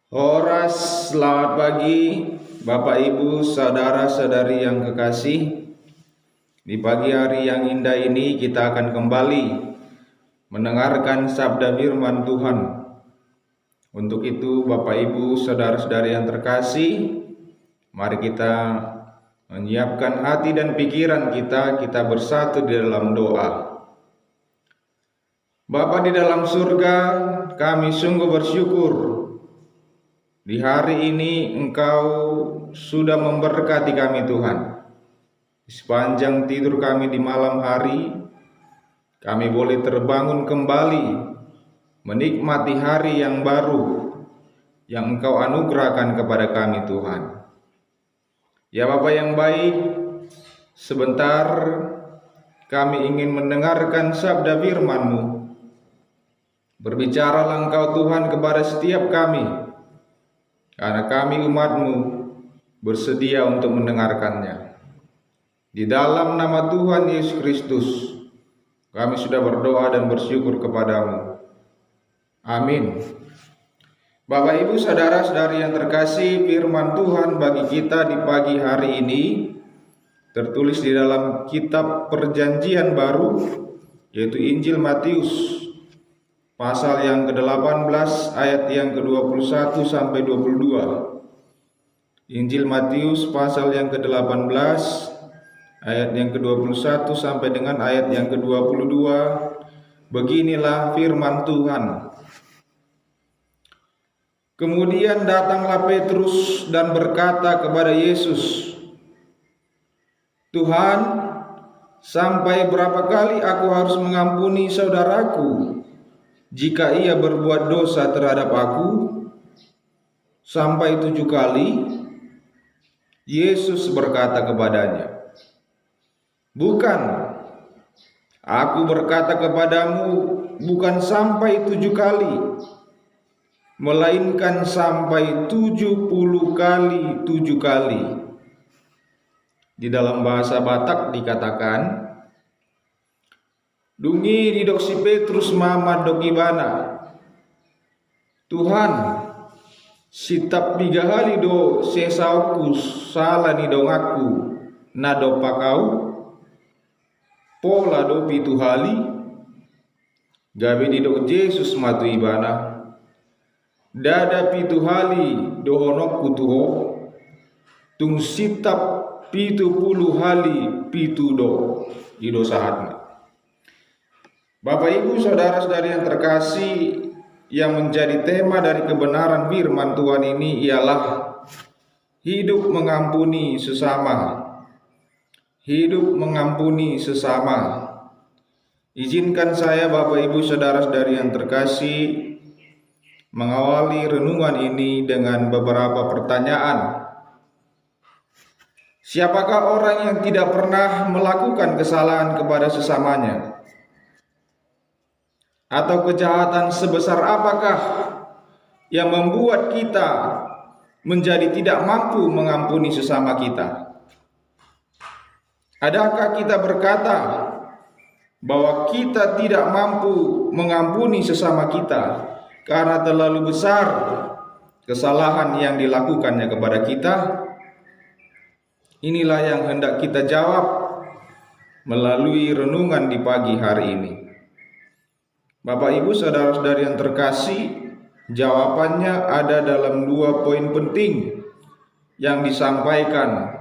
Horas, selamat pagi Bapak Ibu, saudara-saudari yang kekasih. Di pagi hari yang indah ini kita akan kembali mendengarkan sabda firman Tuhan. Untuk itu Bapak Ibu, saudara-saudari yang terkasih, mari kita menyiapkan hati dan pikiran kita bersatu di dalam doa. Bapa di dalam surga, kami sungguh bersyukur di hari ini Engkau sudah memberkati kami Tuhan. Di sepanjang tidur kami di malam hari, kami boleh terbangun kembali, menikmati hari yang baru yang Engkau anugerahkan kepada kami Tuhan. Ya Bapa yang baik, sebentar kami ingin mendengarkan sabda firman-Mu. Berbicaralah Engkau Tuhan kepada setiap kami, karena kami umat-Mu bersedia untuk mendengarkannya. Di dalam nama Tuhan Yesus Kristus, kami sudah berdoa dan bersyukur kepadamu. Amin. Bapak Ibu saudara-saudari yang terkasih, firman Tuhan bagi kita di pagi hari ini tertulis di dalam kitab Perjanjian Baru, yaitu Injil Matius pasal yang ke-18 ayat yang ke-21 sampai 22. Injil Matius pasal yang ke-18 ayat yang ke-21 sampai dengan ayat yang ke-22. Beginilah firman Tuhan. Kemudian datanglah Petrus dan berkata kepada Yesus, "Tuhan, sampai berapa kali aku harus mengampuni saudaraku jika ia berbuat dosa terhadap aku? Sampai 7 kali?" Yesus berkata kepadanya, "Bukan, aku berkata kepadamu, bukan sampai 7 kali, melainkan sampai 70 kali 7 kali. Di dalam bahasa Batak dikatakan, "Dungi didok si Petrus mama dokibana. Tuhan, sitap 3 kali do sesauku salah ni dong aku nado pakau, pola do 7 kali." Gabe didok Yesus matu ibana, "Dada 7 kali dohonokku tuho, tung sitap 70 kali 7 do ido sahatna." Bapak Ibu saudara-saudari yang terkasih, yang menjadi tema dari kebenaran firman Tuhan ini ialah hidup mengampuni sesama. Hidup mengampuni sesama. Izinkan saya Bapak Ibu saudara-saudari yang terkasih mengawali renungan ini dengan beberapa pertanyaan. Siapakah orang yang tidak pernah melakukan kesalahan kepada sesamanya? Atau kejahatan sebesar apakah yang membuat kita menjadi tidak mampu mengampuni sesama kita? Adakah kita berkata bahwa kita tidak mampu mengampuni sesama kita karena terlalu besar kesalahan yang dilakukannya kepada kita? Inilah yang hendak kita jawab melalui renungan di pagi hari ini. Bapak Ibu saudara-saudari yang terkasih, jawabannya ada dalam 2 poin penting yang disampaikan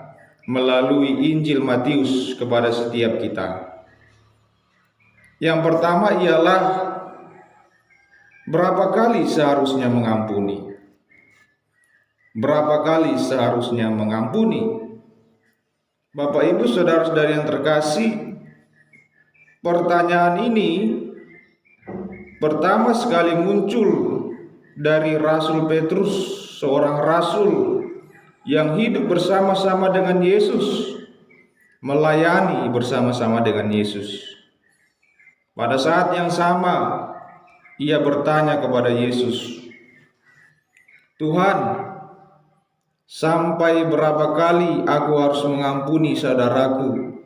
melalui Injil Matius kepada setiap kita. Yang pertama ialah berapa kali seharusnya mengampuni? Berapa kali seharusnya mengampuni? Bapak Ibu saudara-saudari yang terkasih, pertanyaan ini pertama sekali muncul dari Rasul Petrus, seorang rasul yang hidup bersama-sama dengan Yesus, melayani bersama-sama dengan Yesus. Pada saat yang sama, ia bertanya kepada Yesus, "Tuhan, sampai berapa kali aku harus mengampuni saudaraku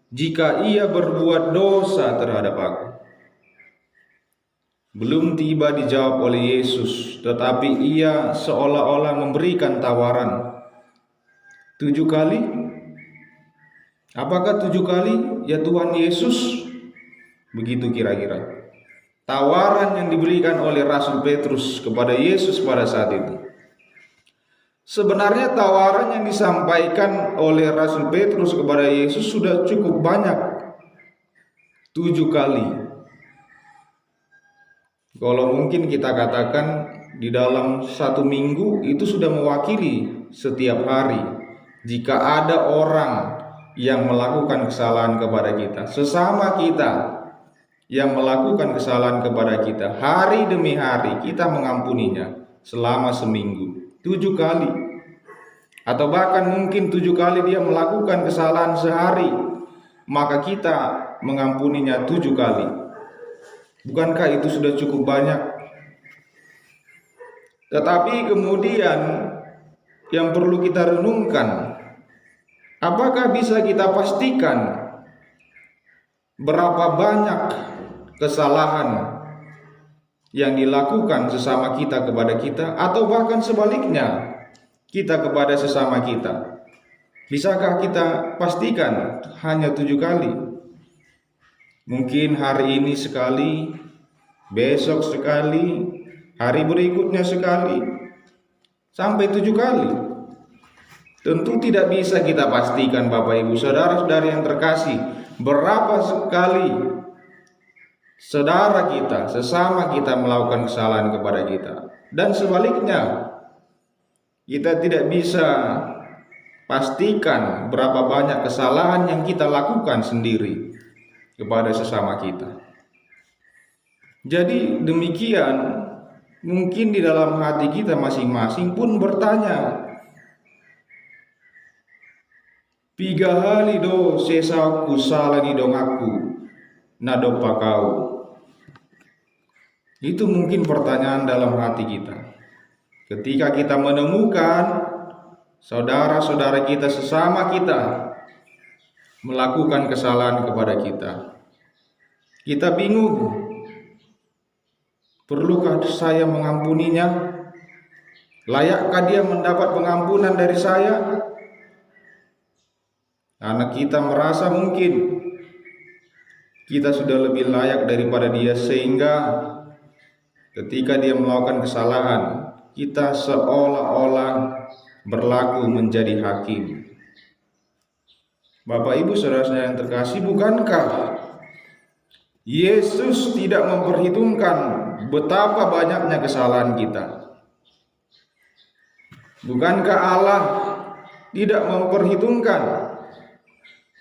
jika ia berbuat dosa terhadap aku?" belum tiba dijawab oleh Yesus, tetapi ia seolah-olah memberikan tawaran. 7 kali? Apakah 7 kali? Ya Tuhan Yesus, begitu kira-kira tawaran yang diberikan oleh Rasul Petrus kepada Yesus pada saat itu. Sebenarnya tawaran yang disampaikan oleh Rasul Petrus kepada Yesus sudah cukup banyak, 7 kali. Kalau mungkin kita katakan di dalam 1 minggu itu sudah mewakili setiap hari. Jika ada orang yang melakukan kesalahan kepada kita, sesama kita yang melakukan kesalahan kepada kita, hari demi hari kita mengampuninya selama seminggu 7 kali. Atau bahkan mungkin 7 kali dia melakukan kesalahan sehari, maka kita mengampuninya 7 kali. Bukankah itu sudah cukup banyak? Tetapi kemudian yang perlu kita renungkan, apakah bisa kita pastikan berapa banyak kesalahan yang dilakukan sesama kita kepada kita, atau bahkan sebaliknya kita kepada sesama kita? Bisakah kita pastikan hanya 7 kali? Mungkin hari ini sekali, besok sekali, hari berikutnya sekali, sampai 7 kali. Tentu tidak bisa kita pastikan, Bapak Ibu saudara-saudari yang terkasih, berapa sekali saudara kita, sesama kita melakukan kesalahan kepada kita. Dan sebaliknya, kita tidak bisa pastikan berapa banyak kesalahan yang kita lakukan sendiri kepada sesama kita. Jadi demikian, mungkin di dalam hati kita masing-masing pun bertanya, 3 hali do sesaku salani dong aku nado pakau. Itu mungkin pertanyaan dalam hati kita. Ketika kita menemukan saudara-saudara kita, sesama kita melakukan kesalahan kepada kita, kita bingung, perlukah saya mengampuninya? Layakkah dia mendapat pengampunan dari saya? Karena kita merasa mungkin kita sudah lebih layak daripada dia, sehingga ketika dia melakukan kesalahan, kita seolah-olah berlaku menjadi hakim. Bapak Ibu saudara-saudara yang terkasih, bukankah Yesus tidak memperhitungkan betapa banyaknya kesalahan kita? Bukankah Allah tidak memperhitungkan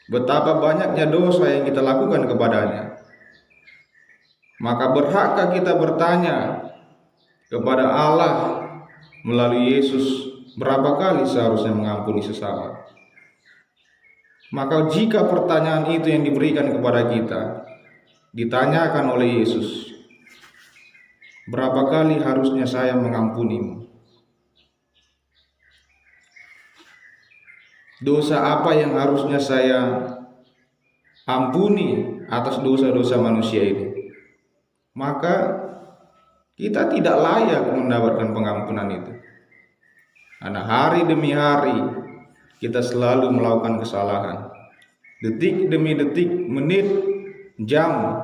betapa banyaknya dosa yang kita lakukan kepadanya? Maka berhakkah kita bertanya kepada Allah melalui Yesus, berapa kali seharusnya mengampuni sesama? Maka jika pertanyaan itu yang diberikan kepada kita ditanyakan oleh Yesus, berapa kali harusnya saya mengampunimu? Dosa apa yang harusnya saya ampuni atas dosa-dosa manusia ini? Maka kita tidak layak mendapatkan pengampunan itu. Karena hari demi hari kita selalu melakukan kesalahan. Detik demi detik, menit, jam,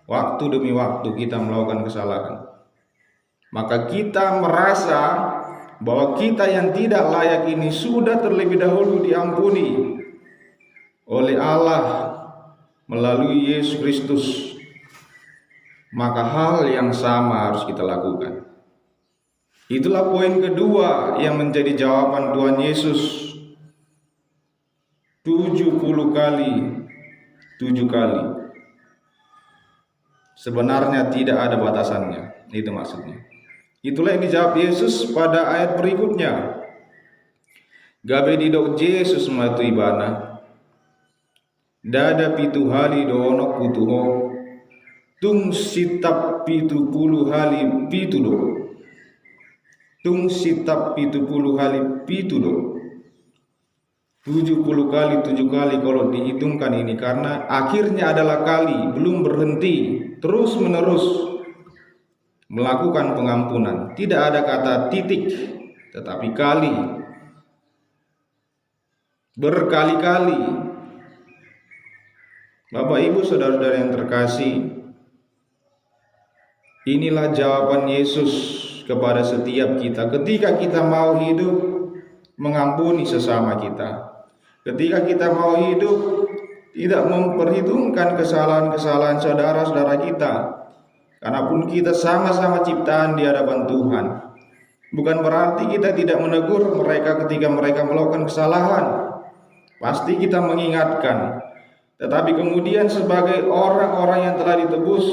waktu demi waktu kita melakukan kesalahan. Maka kita merasa bahwa kita yang tidak layak ini sudah terlebih dahulu diampuni oleh Allah melalui Yesus Kristus. Maka hal yang sama harus kita lakukan. Itulah poin kedua yang menjadi jawaban Tuhan Yesus. 70 kali, 7 kali. Sebenarnya tidak ada batasannya. Itu maksudnya. Itulah yang dijawab Yesus pada ayat berikutnya. Gabe didok Yesus matu ibana. Dada pitu hali doonok putuho. Tung sitap pitu puluh hali pitu do. Tung sitap pitu puluh hali pitu do. 70 kali 7 kali kalau dihitungkan ini, karena akhirnya adalah kali, belum berhenti, terus menerus. melakukan pengampunan. Tidak ada kata titik, tetapi kali, berkali-kali. Bapak Ibu saudara-saudara yang terkasih, inilah jawaban Yesus kepada setiap kita ketika kita mau hidup mengampuni sesama kita. Ketika kita mau hidup tidak memperhitungkan kesalahan-kesalahan saudara-saudara kita. Karena pun kita sama-sama ciptaan di hadapan Tuhan. Bukan berarti kita tidak menegur mereka ketika mereka melakukan kesalahan. Pasti kita mengingatkan. Tetapi kemudian sebagai orang-orang yang telah ditebus,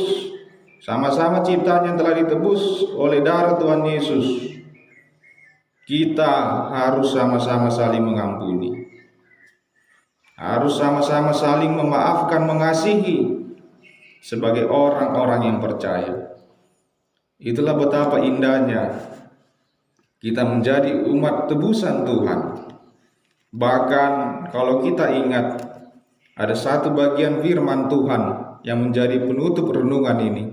sama-sama ciptaan yang telah ditebus oleh darah Tuhan Yesus, kita harus sama-sama saling mengampuni. Harus sama-sama saling memaafkan, mengasihi sebagai orang-orang yang percaya. Itulah betapa indahnya kita menjadi umat tebusan Tuhan. Bahkan kalau kita ingat, ada satu bagian firman Tuhan yang menjadi penutup renungan ini.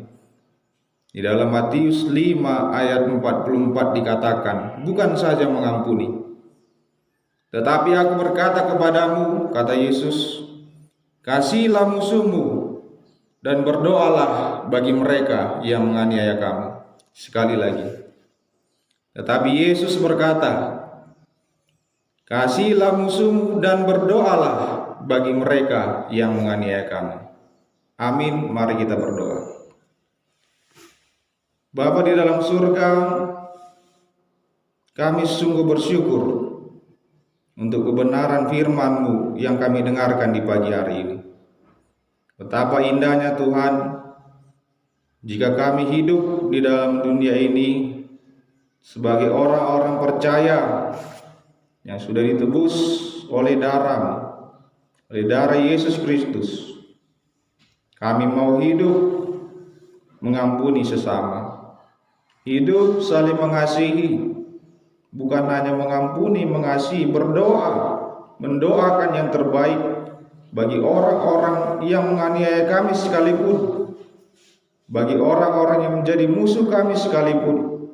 Di dalam Matius 5 ayat 44 dikatakan, bukan saja mengampuni, tetapi aku berkata kepadamu, kata Yesus, kasihilah musuhmu dan berdoalah bagi mereka yang menganiaya kamu. Sekali lagi. Tetapi Yesus berkata, kasihilah musuhmu dan berdoalah bagi mereka yang menganiaya kamu. Amin. Mari kita berdoa. Bapa di dalam surga, kami sungguh bersyukur untuk kebenaran firman-Mu yang kami dengarkan di pagi hari ini. Betapa indahnya Tuhan, jika kami hidup di dalam dunia ini sebagai orang-orang percaya yang sudah ditebus oleh darah Yesus Kristus. Kami mau hidup mengampuni sesama, hidup saling mengasihi, bukan hanya mengampuni, mengasihi, berdoa, mendoakan yang terbaik bagi orang-orang yang menganiaya kami sekalipun, bagi orang-orang yang menjadi musuh kami sekalipun.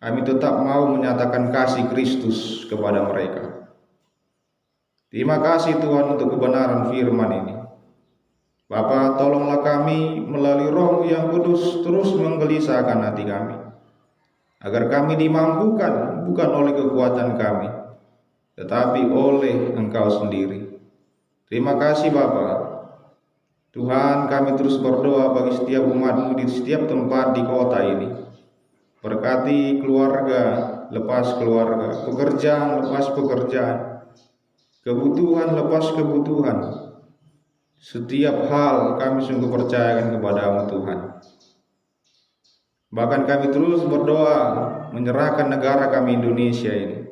Kami tetap mau menyatakan kasih Kristus kepada mereka. Terima kasih Tuhan untuk kebenaran firman ini. Bapa, tolonglah kami melalui Roh yang Kudus terus menggelisahkan hati kami, agar kami dimampukan bukan oleh kekuatan kami, tetapi oleh Engkau sendiri. Terima kasih Bapa. Tuhan, kami terus berdoa bagi setiap umat-Mu di setiap tempat di kota ini. Berkati keluarga lepas keluarga, pekerjaan lepas pekerjaan, kebutuhan lepas kebutuhan. Setiap hal kami sungguh percayakan kepada-Mu Tuhan. Bahkan kami terus berdoa menyerahkan negara kami Indonesia ini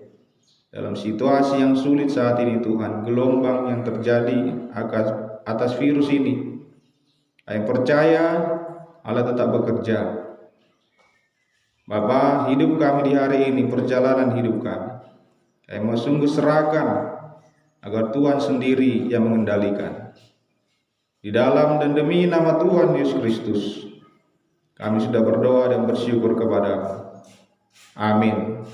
dalam situasi yang sulit saat ini Tuhan, gelombang yang terjadi atas virus ini. Kami percaya Allah tetap bekerja. Bapa, hidup kami di hari ini, perjalanan hidup kami mau sungguh serahkan agar Tuhan sendiri yang mengendalikan. Di dalam dan demi nama Tuhan Yesus Kristus, kami sudah berdoa dan bersyukur kepada-Mu. Amin.